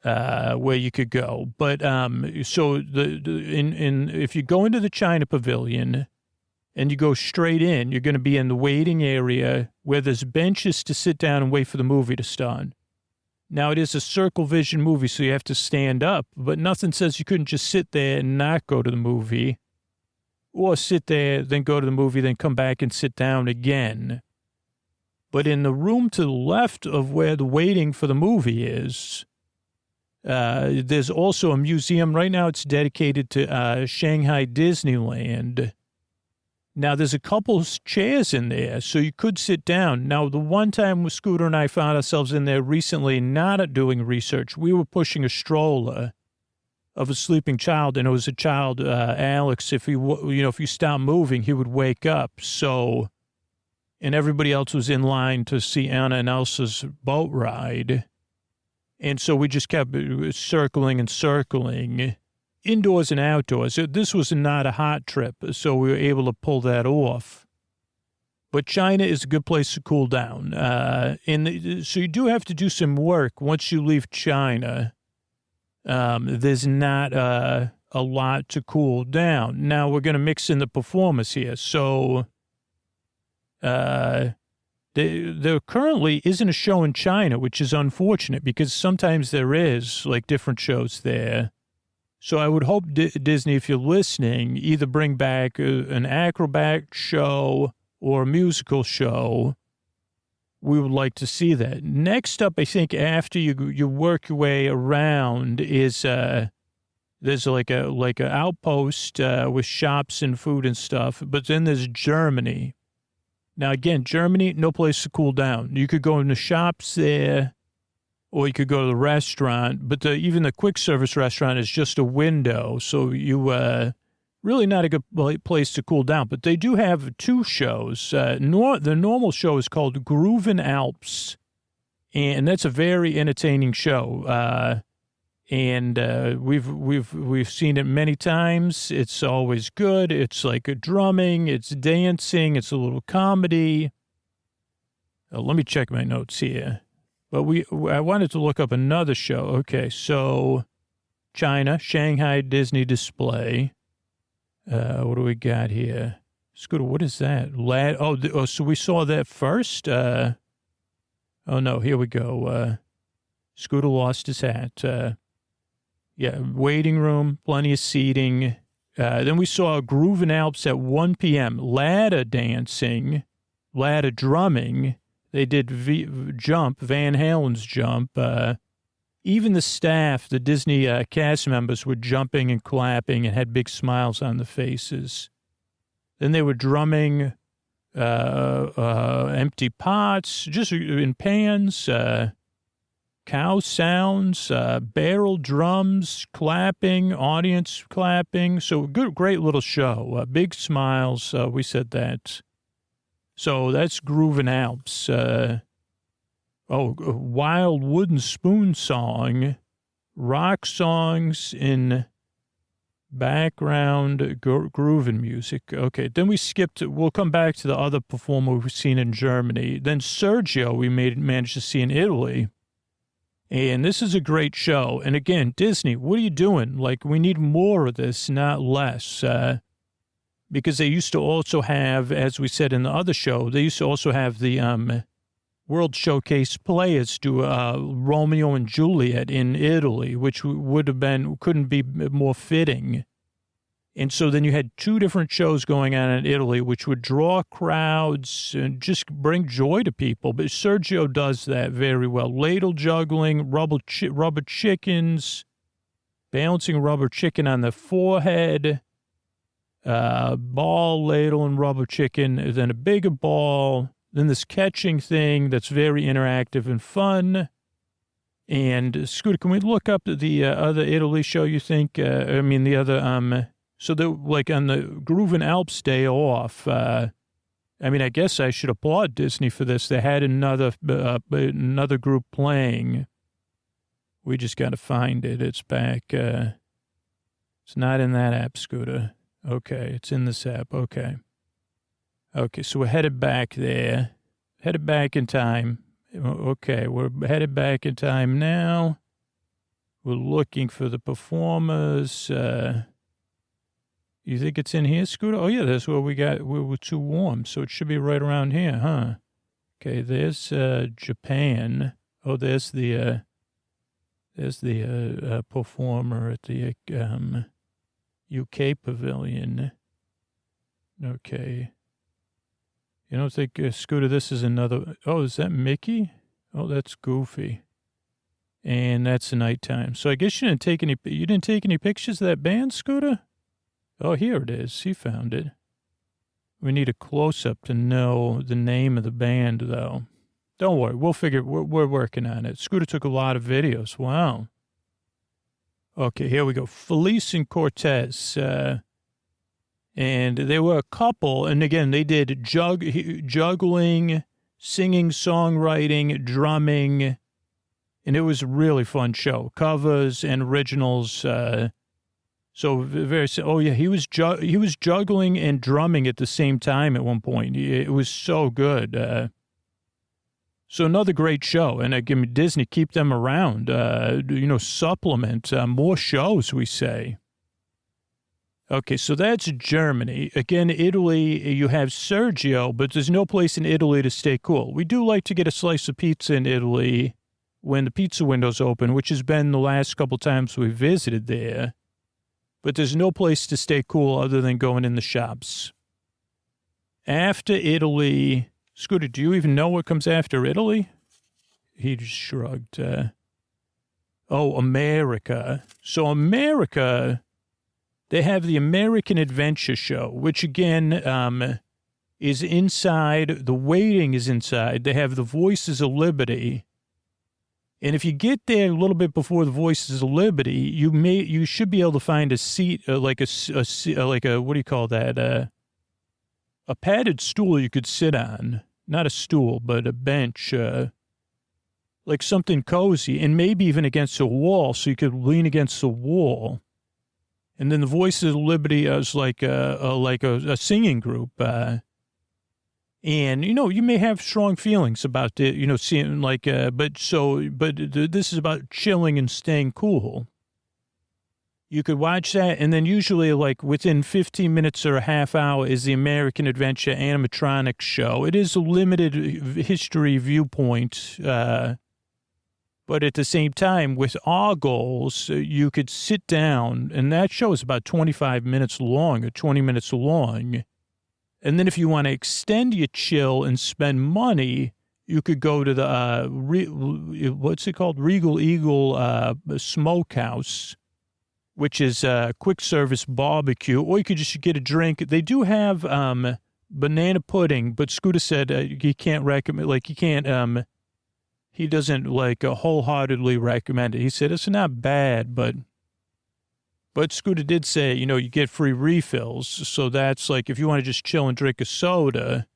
Speaker 1: where you could go. But so if you go into the China Pavilion and you go straight in, you're going to be in the waiting area where there's benches to sit down and wait for the movie to start. Now, it is a circle vision movie, so you have to stand up, but nothing says you couldn't just sit there and not go to the movie, or sit there, then go to the movie, then come back and sit down again. But in the room to the left of where the waiting for the movie is, there's also a museum. Right now it's dedicated to Shanghai Disneyland. Now, there's a couple chairs in there, so you could sit down. Now, the one time Scooter and I found ourselves in there recently, not doing research, we were pushing a stroller of a sleeping child, and it was a child, Alex. If you stop moving, he would wake up. So, and everybody else was in line to see Anna and Elsa's boat ride. And so we just kept circling and circling, indoors and outdoors. This was not a hot trip, so we were able to pull that off. But China is a good place to cool down. So you do have to do some work once you leave China. There's not a lot to cool down. Now we're going to mix in the performers here. So there currently isn't a show in China, which is unfortunate because sometimes there is, like, different shows there. So I would hope Disney, if you're listening, either bring back an acrobat show or a musical show. We would like to see that. Next up, I think after you work your way around is there's like a outpost with shops and food and stuff. But then there's Germany. Now again, Germany, no place to cool down. You could go in the shops there, or you could go to the restaurant, but even the quick service restaurant is just a window, so you really not a good place to cool down. But they do have two shows. The normal show is called Grooven Alps, and that's a very entertaining show. And we've seen it many times. It's always good. It's like a drumming, it's dancing, it's a little comedy. Let me check my notes here. But I wanted to look up another show. Okay, so China, Shanghai Disney Display. What do we got here? Scooter, what is that? So we saw that first? Oh, no, here we go. Scooter lost his hat. Waiting room, plenty of seating. Then we saw Grooven Alps at 1 p.m. Ladder dancing, ladder drumming. They did Jump, Van Halen's Jump. Even the staff, the Disney cast members were jumping and clapping and had big smiles on their faces. Then they were drumming empty pots, just in pans, cow sounds, barrel drums, clapping, audience clapping. So great little show. Big smiles. We said that. So that's Grooven Alps. Wild Wooden Spoon Song, rock songs in background grooving music. Okay, then we'll come back to the other performer we've seen in Germany. Then Sergio we managed to see in Italy. And this is a great show. And again, Disney, what are you doing? Like, we need more of this, not less. Because they used to also have, as we said in the other show, they used to also have the World Showcase Players do Romeo and Juliet in Italy, which couldn't be more fitting. And so then you had two different shows going on in Italy, which would draw crowds and just bring joy to people. But Sergio does that very well. Ladle juggling, rubber chickens, balancing rubber chicken on the forehead, ball, ladle, and rubber chicken, then a bigger ball, then this catching thing that's very interactive and fun. And Scooter, can we look up the other Italy show you think? So they're like on the Grooven Alps day off, I mean, I guess I should applaud Disney for this. They had another group playing. We just got to find it. It's back. It's not in that app, Scooter. Okay, it's in this app. Okay. Okay, so we're headed back there. Headed back in time. Okay, we're headed back in time now. We're looking for the performers. You think it's in here, Scooter? Oh, yeah, that's where we were too warm, so it should be right around here, huh? Okay, there's Japan. Oh, there's the performer at the UK pavilion. Okay. You don't think, Scooter, this is another... Oh, is that Mickey? Oh, that's Goofy. And that's nighttime. So I guess you didn't take any pictures of that band, Scooter? Oh, here it is. He found it. We need a close-up to know the name of the band, though. Don't worry. We'll figure... We're working on it. Scooter took a lot of videos. Wow. Okay, here we go. Felice and Cortez. And they were a couple. And, again, they did juggling, singing, songwriting, drumming. And it was a really fun show. Covers and originals. So very, oh yeah, he was juggling and drumming at the same time at one point. It was so good. So another great show, and again, Disney, keep them around. Supplement more shows, we say. Okay, so that's Germany. Again, Italy, you have Sergio, but there's no place in Italy to stay cool. We do like to get a slice of pizza in Italy when the pizza window's open, which has been the last couple times we visited there. But there's no place to stay cool other than going in the shops. After Italy, Scooter, do you even know what comes after Italy? He just shrugged. America. So America, they have the American Adventure Show, which again is inside. The waiting is inside. They have the Voices of Liberty. And if you get there a little bit before the Voices of Liberty, you should be able to find a seat, like a what do you call that? A padded stool you could sit on, not a stool, but a bench, like something cozy, and maybe even against a wall, so you could lean against the wall. And then the Voices of Liberty is like a singing group. And, you may have strong feelings about it, seeing like, but this is about chilling and staying cool. You could watch that. And then usually like within 15 minutes or a half hour is the American Adventure animatronics show. It is a limited history viewpoint. But at the same time, with our goals, you could sit down, and that show is about 25 minutes long or 20 minutes long. And then if you want to extend your chill and spend money, you could go to the, what's it called? Regal Eagle Smokehouse, which is a quick service barbecue, or you could just get a drink. They do have banana pudding, but Scooter said he can't recommend, he doesn't wholeheartedly recommend it. He said it's not bad, but Scooter did say, you get free refills. So that's like if you want to just chill and drink a soda.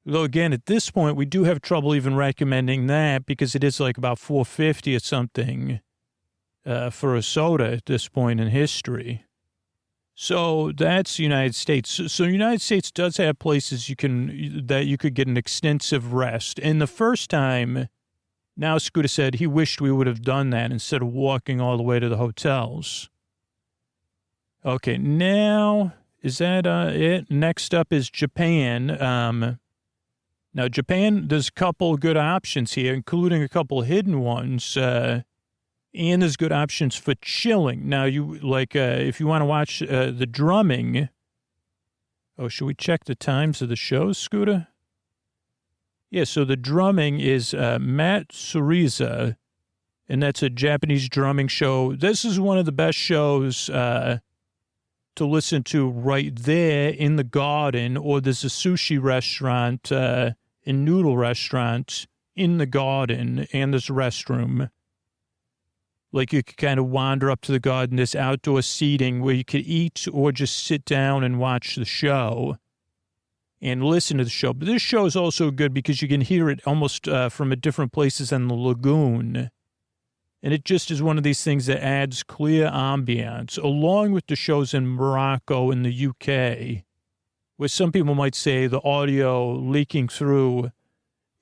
Speaker 1: Though, again, at this point, we do have trouble even recommending that because it is like about $4.50 or something for a soda at this point in history. So that's the United States. So the United States does have places you could get an extensive rest. And the first time, now Scooter said he wished we would have done that instead of walking all the way to the hotels. Okay, now, is that it? Next up is Japan. Now, Japan, there's a couple good options here, including a couple hidden ones, and there's good options for chilling. Now, if you want to watch the drumming, should we check the times of the shows, Scooter? Yeah, so the drumming is Matsuriza, and that's a Japanese drumming show. This is one of the best shows to listen to right there in the garden, or there's a sushi restaurant and noodle restaurant in the garden, and there's a restroom. Like you could kind of wander up to the garden, there's outdoor seating where you could eat or just sit down and watch the show. and listen to the show. But this show is also good because you can hear it almost from a different places in the lagoon. And it just is one of these things that adds clear ambiance, along with the shows in Morocco and the UK, where some people might say the audio leaking through.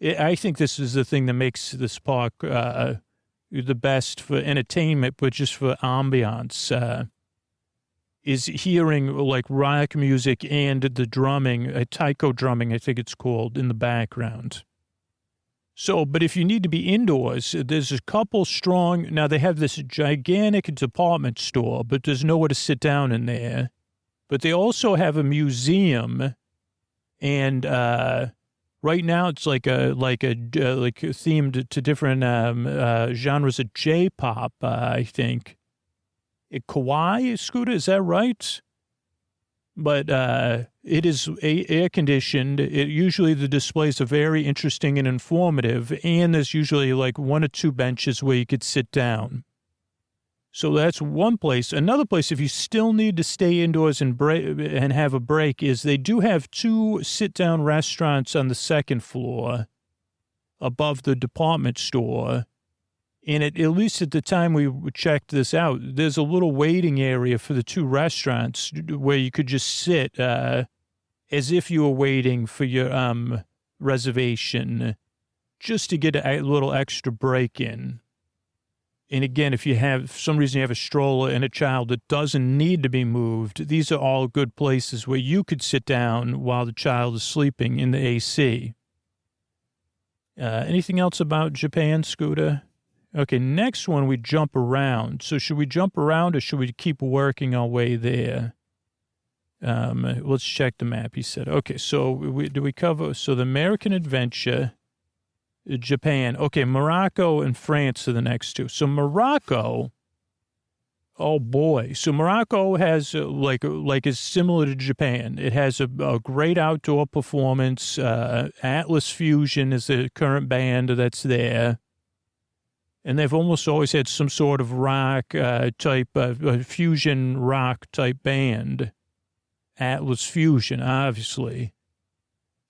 Speaker 1: I think this is the thing that makes this park the best for entertainment, but just for ambiance, is hearing like rock music and the drumming, taiko drumming, I think it's called, in the background. So, but if you need to be indoors, there's a couple strong, now they have this gigantic department store, but there's nowhere to sit down in there. But they also have a museum, and right now it's like themed to different genres of J-pop, I think. Kawaii, Scooter, is that right? But it is air-conditioned. Usually the displays are very interesting and informative, and there's usually like 1 or 2 benches where you could sit down. So that's one place. Another place, if you still need to stay indoors and have a break, is they do have 2 sit-down restaurants on the 2nd floor above the department store. And at least at the time we checked this out, there's a little waiting area for the 2 restaurants where you could just sit as if you were waiting for your reservation, just to get a little extra break in. And again, if you have, for some reason you have a stroller and a child that doesn't need to be moved, these are all good places where you could sit down while the child is sleeping in the AC. Anything else about Japan, Scooter? Okay, next one, we jump around. So should we jump around or should we keep working our way there? Let's check the map, he said. Okay, so do we cover, so the American Adventure, Japan. Okay, Morocco and France are the next 2. So Morocco, oh boy. So Morocco has like is similar to Japan. It has a great outdoor performance. Atlas Fusion is the current band that's there. And they've almost always had some sort of rock type, fusion rock type band. Atlas Fusion, obviously.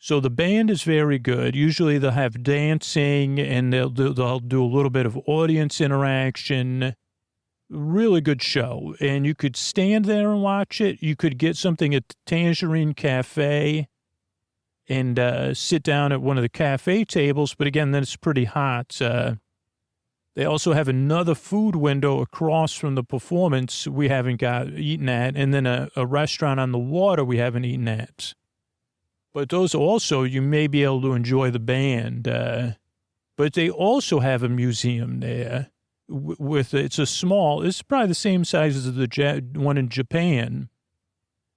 Speaker 1: So the band is very good. Usually they'll have dancing and they'll do a little bit of audience interaction. Really good show. And you could stand there and watch it. You could get something at the Tangerine Cafe and sit down at one of the cafe tables. But again, then it's pretty hot. They also have another food window across from the performance we haven't eaten at, and then a restaurant on the water we haven't eaten at. But those also, you may be able to enjoy the band. But they also have a museum there. It's probably the same size as the one in Japan.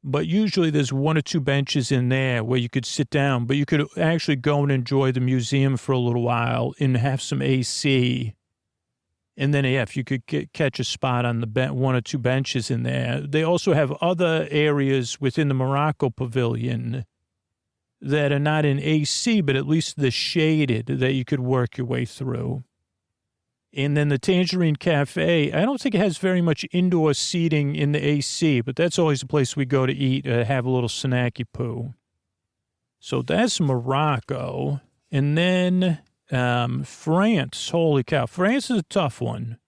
Speaker 1: But usually there's 1 or 2 benches in there where you could sit down, but you could actually go and enjoy the museum for a little while and have some AC. And then, yeah, if you could catch a spot on the 1 or 2 benches in there. They also have other areas within the Morocco Pavilion that are not in AC, but at least they're shaded that you could work your way through. And then the Tangerine Cafe, I don't think it has very much indoor seating in the AC, but that's always a place we go to eat, have a little snacky poo. So that's Morocco. And then France, holy cow. France is a tough one.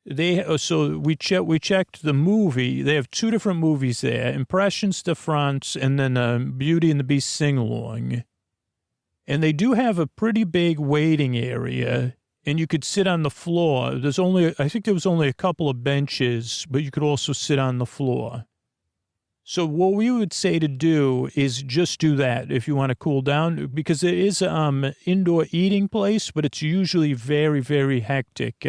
Speaker 1: We checked the movie. They have 2 different movies there, Impressions de France and then Beauty and the Beast sing-along. And they do have a pretty big waiting area, and you could sit on the floor. I think there was only a couple of benches, but you could also sit on the floor. So what we would say to do is just do that if you want to cool down, because it is an indoor eating place, but it's usually very, very hectic.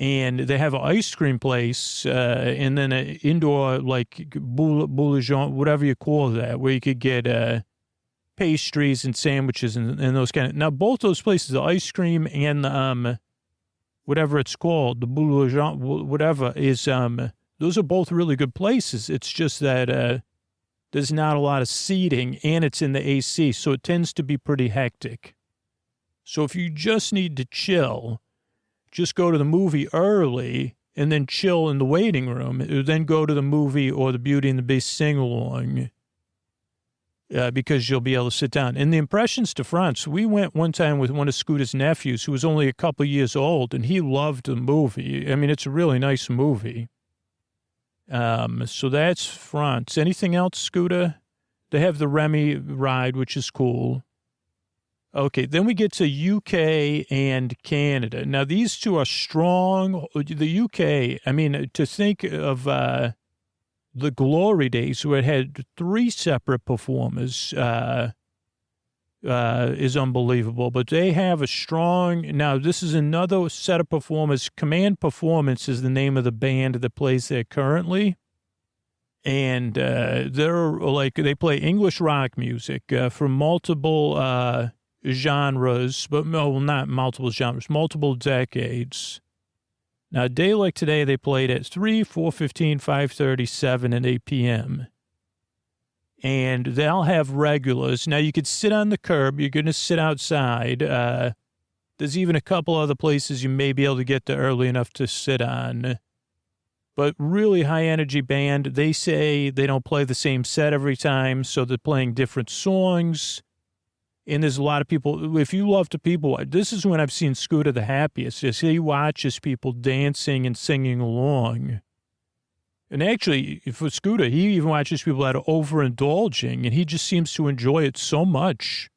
Speaker 1: And they have an ice cream place and then an indoor, like, boulanger, whatever you call that, where you could get pastries and sandwiches and those kind of. Now, both those places, the ice cream and whatever it's called, the boulanger, whatever, is those are both really good places. It's just that there's not a lot of seating, and it's in the AC, so it tends to be pretty hectic. So if you just need to chill, just go to the movie early and then chill in the waiting room, then go to the movie or the Beauty and the Beast sing-along. because you'll be able to sit down. And the Impressions de France, we went one time with one of Scooter's nephews who was only a couple years old, and he loved the movie. I mean, it's a really nice movie. So that's France. Anything else, Scooter? They have the Remy ride, which is cool. Okay, then we get to UK and Canada. Now, these two are strong. The UK, I mean, to think of the glory days where it had 3 separate performers is unbelievable. But they have a strong, now this is another set of performers. Command Performance is the name of the band that plays there currently. And they're like, they play English rock music from multiple genres, but no, not multiple genres, multiple decades. Now, a day like today, they played at 3, 4:15, 5:30, 7, and 8 p.m. And they'll have regulars. Now, you could sit on the curb. You're going to sit outside. There's even a couple other places you may be able to get there early enough to sit on. But really high-energy band. They say they don't play the same set every time, so they're playing different songs. And there's a lot of people, if you love to people, this is when I've seen Scooter the happiest, is he watches people dancing and singing along. And actually, for Scooter, he even watches people that are overindulging, and he just seems to enjoy it so much.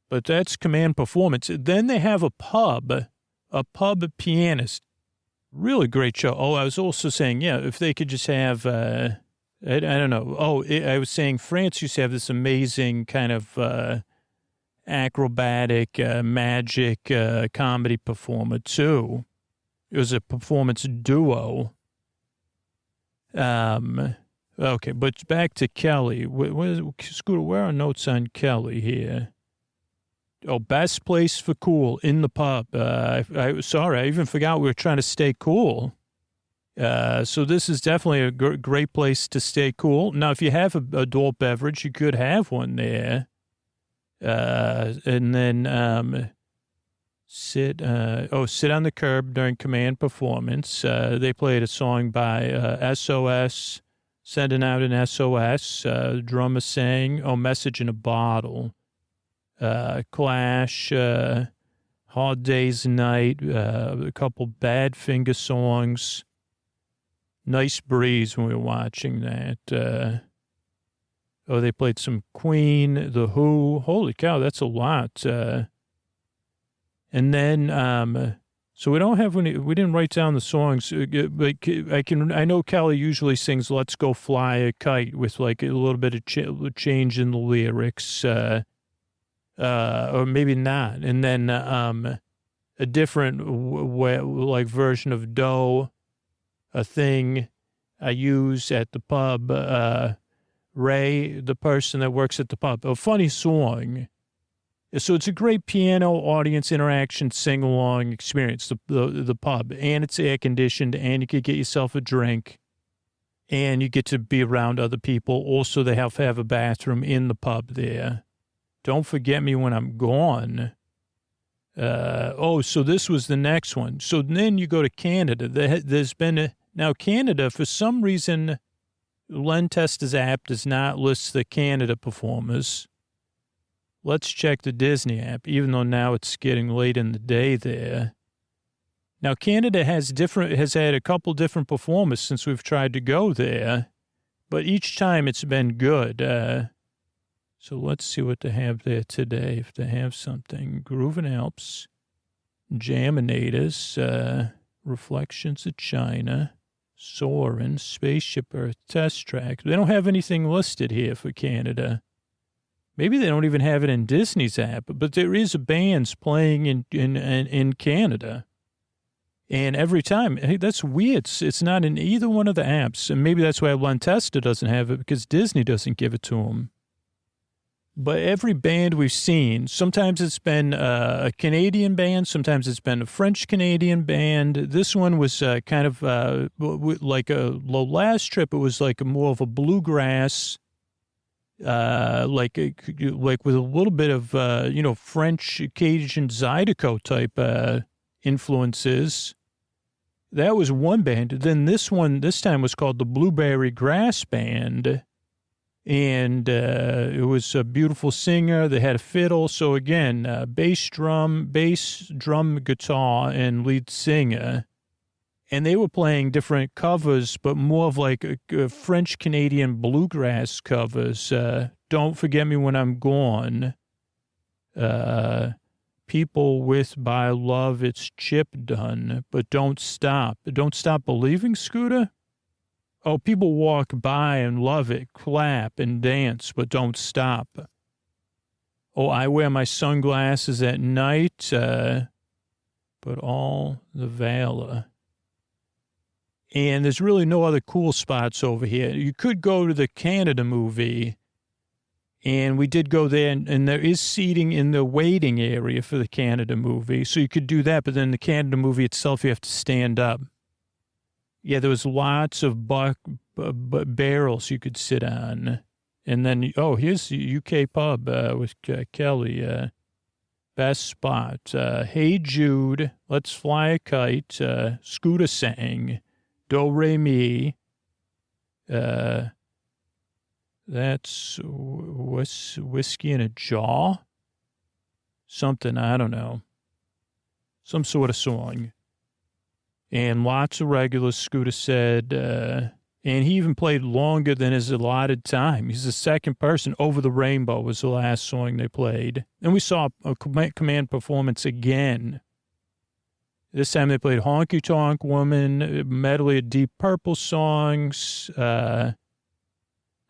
Speaker 1: But that's Command Performance. Then they have a pub pianist. Really great show. Oh, I was also saying, yeah, if they could just have, I don't know. Oh, I was saying France used to have this amazing kind of acrobatic, magic comedy performer, too. It was a performance duo. Okay, but back to Kelly. Scooter, where are notes on Kelly here? Oh, best place for cool in the pub. Sorry, I even forgot we were trying to stay cool. So this is definitely a great place to stay cool. Now, if you have an adult beverage, you could have one there. And then sit on the curb during Command Performance. They played a song by SOS, sending out an SOS. Drummer sang, Message in a Bottle. Clash, Hard Day's Night, a couple Badfinger songs. Nice breeze when we were watching that. They played some Queen, The Who. Holy cow, that's a lot. And then, so we don't have any, we didn't write down the songs, but I know Kelly usually sings Let's Go Fly a Kite with like a little bit of change in the lyrics, or maybe not. And then, a different like version of Doe, a thing I use at the pub, Ray, the person that works at the pub, a funny song. So it's a great piano audience interaction, sing-along experience, the pub, and it's air-conditioned, and you could get yourself a drink, and you get to be around other people. Also, they have a bathroom in the pub there. Don't forget me when I'm gone. So this was the next one. So then you go to Canada. There's been now Canada, for some reason, Len Testa's app does not list the Canada performers. Let's check the Disney app, even though now it's getting late in the day there. Now, Canada has had a couple different performers since we've tried to go there, but each time it's been good. So let's see what they have there today, if they have something. Groovin' Alps, Jaminators, Reflections of China, Soarin', Spaceship Earth, Test Track. They don't have anything listed here for Canada. Maybe they don't even have it in Disney's app, but there is bands playing in Canada. And every time, hey, that's weird. It's not in either one of the apps. And maybe that's why Len Testa doesn't have it, because Disney doesn't give it to them. But every band we've seen, sometimes it's been a Canadian band, sometimes it's been a French-Canadian band. This one was kind of like the last trip, it was like more of a bluegrass, like with a little bit of, French, Cajun, Zydeco type influences. That was one band. Then this time was called the Blueberry Grass Band. And it was a beautiful singer. They had a fiddle. So again, bass drum, guitar, and lead singer. And they were playing different covers, but more of like a French-Canadian bluegrass covers. Don't Forget Me When I'm Gone. People with by love, it's Chip done, but don't stop. Don't stop believing, Scooter? Oh, people walk by and love it, clap and dance, but don't stop. Oh, I wear my sunglasses at night, but all the valor. And there's really no other cool spots over here. You could go to the Canada movie, and we did go there, and there is seating in the waiting area for the Canada movie. So you could do that, but then the Canada movie itself, you have to stand up. Yeah, there was lots of barrels you could sit on. And then, here's the UK pub with Kelly. Best spot. Hey Jude, Let's Fly a Kite, Scooter sang, Do Re Mi. That's whiskey in a jar? Something, I don't know. Some sort of song. And lots of regulars, Scooter said. And he even played longer than his allotted time. He's the second person. Over the Rainbow was the last song they played. And we saw a command performance again. This time they played Honky Tonk Woman, medley of Deep Purple songs.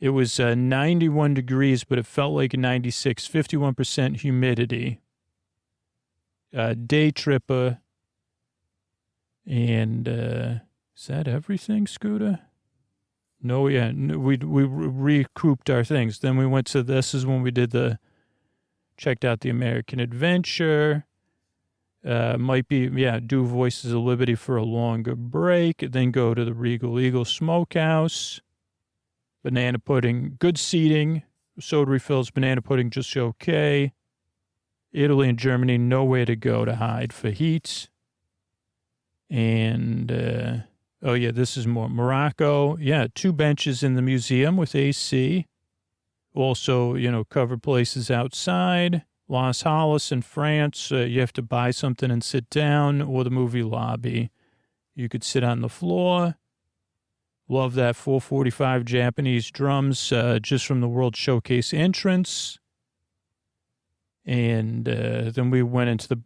Speaker 1: It was 91 degrees, but it felt like 96, 51% humidity. Day Tripper. And is that everything, Scooter? No, yeah, we recouped our things. Then we went to, this is when we checked out the American Adventure. Might be, do Voices of Liberty for a longer break. Then go to the Regal Eagle Smokehouse. Banana pudding, good seating. Soda refills, banana pudding just okay. Italy and Germany, nowhere to go to hide for heat. And, this is more Morocco. Yeah, 2 benches in the museum with AC. Also, covered places outside. Las Halles in France, you have to buy something and sit down, or the movie lobby. You could sit on the floor. Love that 445 Japanese drums just from the World Showcase entrance. And then we went into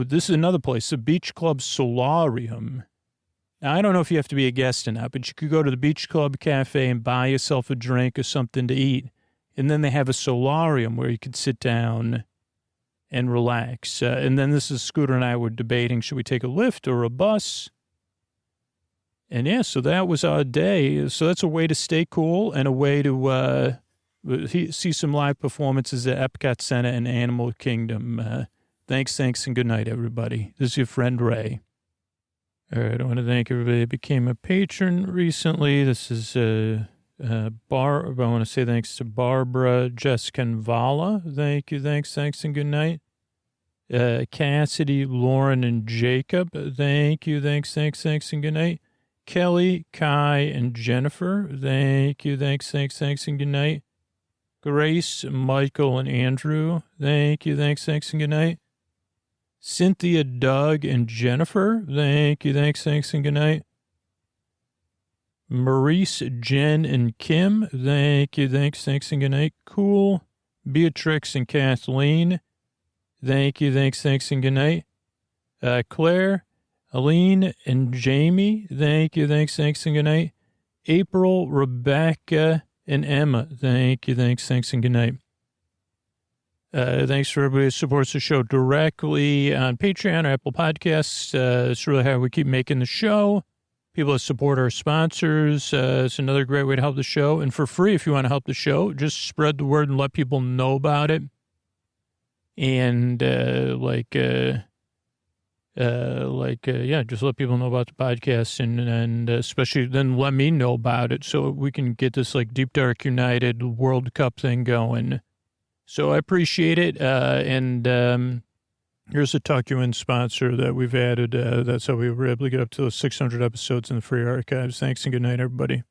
Speaker 1: this is another place, the Beach Club Solarium. Now, I don't know if you have to be a guest or not, but you could go to the Beach Club Cafe and buy yourself a drink or something to eat. And then they have a solarium where you could sit down and relax. And then this is Scooter and I were debating, should we take a lift or a bus? And yeah, so that was our day. So that's a way to stay cool and a way to see some live performances at Epcot Center and Animal Kingdom. Thanks, and good night, everybody. This is your friend Ray. All right, I want to thank everybody that became a patron recently. This is I want to say thanks to Barbara, Jessica, and Vala. Thank you, thanks, and good night. Cassidy, Lauren, and Jacob. Thank you, thanks, and good night. Kelly, Kai, and Jennifer. Thank you, thanks, and good night. Grace, Michael, and Andrew. Thank you, thanks, and good night. Cynthia, Doug, and Jennifer. Thank you, thanks, and good night. Maurice, Jen, and Kim. Thank you, thanks, and good night. Cool. Beatrix and Kathleen. Thank you, thanks, and good night. Claire, Aline, and Jamie. Thank you, thanks, and good night. April, Rebecca, and Emma. Thank you, thanks, and good night. Thanks for everybody who supports the show directly on Patreon or Apple Podcasts. It's really how we keep making the show. People that support our sponsors. It's another great way to help the show. And for free, if you want to help the show, just spread the word and let people know about it. And just let people know about the podcast and especially then let me know about it so we can get this like Deep Dark United World Cup thing going. So I appreciate it. And here's a Tuck You In sponsor that we've added. That's how we were able to get up to 600 episodes in the free archives. Thanks and good night, everybody.